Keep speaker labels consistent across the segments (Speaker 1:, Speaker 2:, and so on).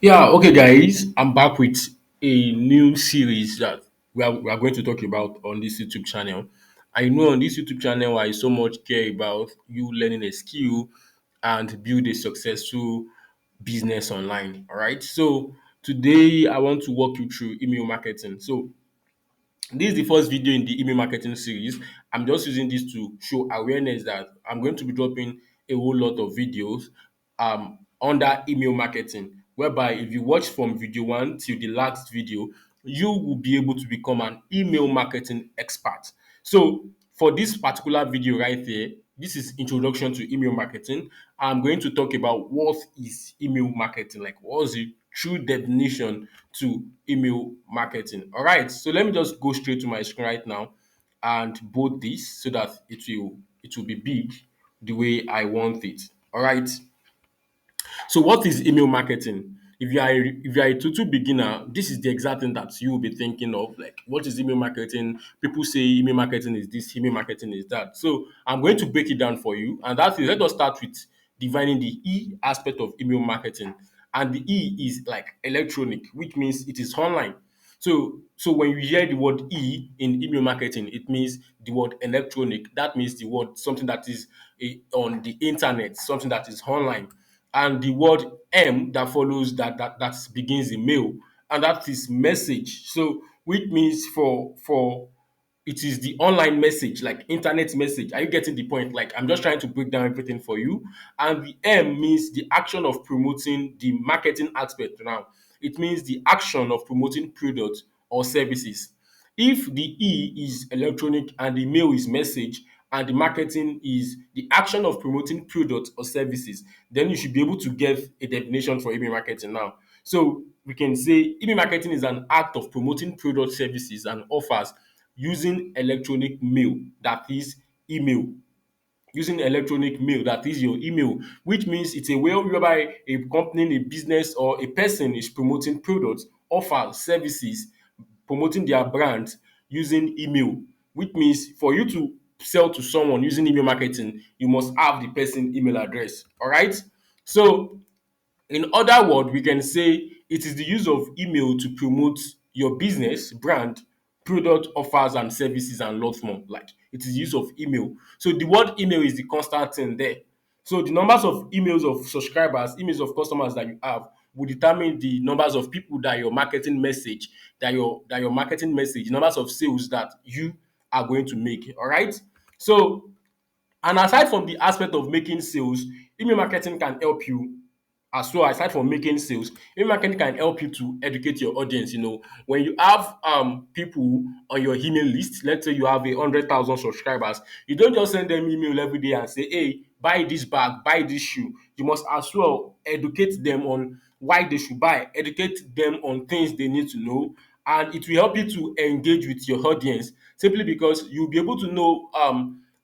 Speaker 1: Yeah, okay, guys, I'm back with a new series that we are going to talk about on this YouTube channel. I know on this YouTube channel, I so much care about you learning a skill and build a successful business online. All right, so today I want to walk you through email marketing. So this is the first video in the email marketing series. I'm just using this to show awareness that I'm going to be dropping a whole lot of videos under email marketing, whereby if you watch from video one till the last video, you will be able to become an email marketing expert. So for this particular video right here, this is introduction to email marketing. I'm going to talk about what is email marketing, like what's the true definition to email marketing. All right, so let me just go straight to my screen right now and bold this so that it will be big the way I want it. All right. So what is email marketing? If you are a total beginner, this is the exact thing that you will be thinking of. Like, what is email marketing? People say email marketing is this, email marketing is that. So I'm going to break it down for you. And that is, let us start with defining the E aspect of email marketing. And the E is like electronic, which means it is online. So when you hear the word E in email marketing, it means the word electronic. That means the word something that is on the internet, something that is online, and the word M that follows that begins the mail, and that is message. So which means for it is the online message, like internet message. Are you getting the point? Like, I'm just trying to break down everything for you. And the M means the action of promoting the marketing aspect now. It means the action of promoting products or services. If the E is electronic and the mail is message and the marketing is the action of promoting products or services, then you should be able to get a definition for email marketing now. So we can say email marketing is an act of promoting product, services, and offers using electronic mail, that is email. Using electronic mail, that is your email, which means it's a way whereby a company, a business, or a person is promoting products, offers, services, promoting their brand using email, which means for you to sell to someone using email marketing, you must have the person email address. All right. So in other words, we can say it is the use of email to promote your business, brand, product, offers, and services, and lots more. Like, it is the use of email. So the word email is the constant thing there. So the numbers of emails of subscribers, emails of customers that you have will determine the numbers of people that your marketing message, that your marketing message, numbers of sales that you are going to make. All right. So, and aside from the aspect of making sales, email marketing can help you as well. Aside from making sales, email marketing can help you to educate your audience. When you have people on your email list, let's say you have 100,000 subscribers, you don't just send them email every day and say, hey, buy this bag, buy this shoe. You must as well educate them on why they should buy, educate them on things they need to know, and it will help you to engage with your audience, simply because you'll be able to know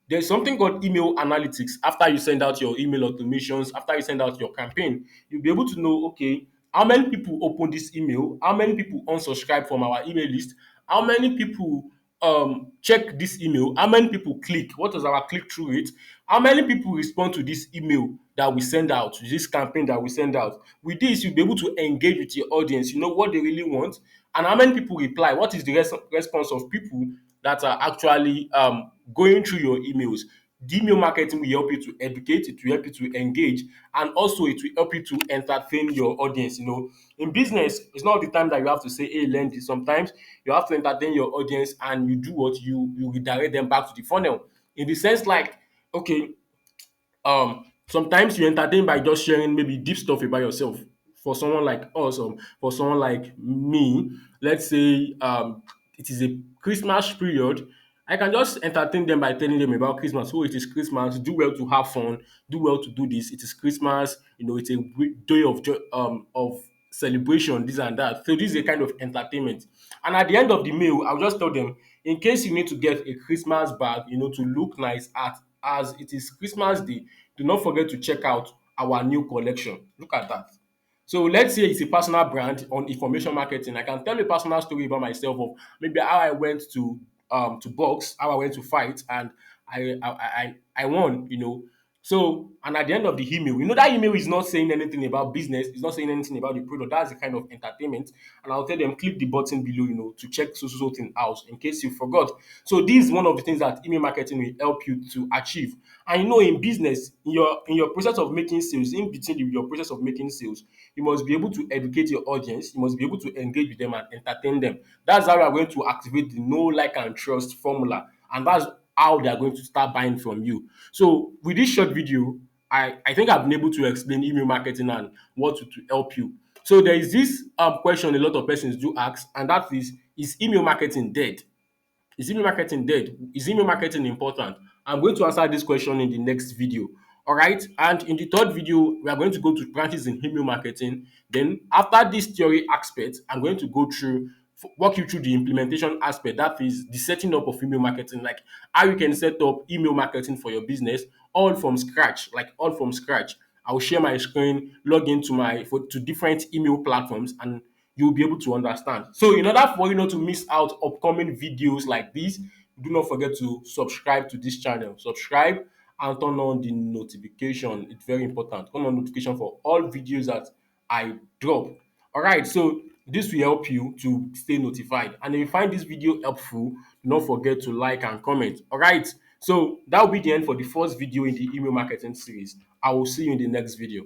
Speaker 1: there's something called email analytics. After you send out your email automations, after you send out your campaign, you'll be able to know, okay, how many people open this email, how many people unsubscribe from our email list, how many people check this email, how many people click, what is our click-through rate, how many people respond to this email that we send out, to this campaign that we send out. With this, you'll be able to engage with your audience, you know what they really want, and how many people reply, what is the response of people that are actually going through your emails. The email marketing will help you to educate, it will help you to engage, and also it will help you to entertain your audience. In business, it's not the time that you have to say, hey, learn this. Sometimes you have to entertain your audience, and you do what you redirect them back to the funnel. In the sense, like, okay, sometimes you entertain by just sharing maybe deep stuff about yourself. For someone like us, for someone like me, let's say it is a Christmas period, I can just entertain them by telling them about Christmas. Oh, it is Christmas, do well to have fun, do well to do this. It is Christmas, it's a great day of joy, of celebration, this and that. So this is a kind of entertainment. And at the end of the meal, I'll just tell them, in case you need to get a Christmas bag, to look nice at as it is Christmas Day, do not forget to check out our new collection. Look at that. So let's say it's a personal brand on information marketing. I can tell a personal story about myself of maybe how I went to box, how I went to fight, and I won. So, and at the end of the email, that email is not saying anything about business, it's not saying anything about the product. That's the kind of entertainment. And I'll tell them, click the button below, to check so thing out in case you forgot. So, this is one of the things that email marketing will help you to achieve. And in business, in your process of making sales, in between your process of making sales, you must be able to educate your audience, you must be able to engage with them and entertain them. That's how we are going to activate the know, like, and trust formula. And that's how they are going to start buying from you. So with this short video, I think I've been able to explain email marketing and what to help you. So there is this question a lot of persons do ask, and that is email marketing dead? Is email marketing dead? Is email marketing important? I'm going to answer this question in the next video. All right. And in the third video, we are going to go to branches in email marketing. Then, after this theory aspect, I'm going to go through, walk you through the implementation aspect. That is the setting up of email marketing, like how you can set up email marketing for your business all from scratch, like all from scratch. I'll share my screen, log into to different email platforms, and you'll be able to understand. So in order for you not to miss out upcoming videos like this, do not forget to subscribe to this channel. Subscribe and turn on the notification. It's very important. Turn on notification for all videos that I drop. All right, so this will help you to stay notified. And if you find this video helpful, do not forget to like and comment. All right, so that will be the end for the first video in the email marketing series. I will see you in the next video.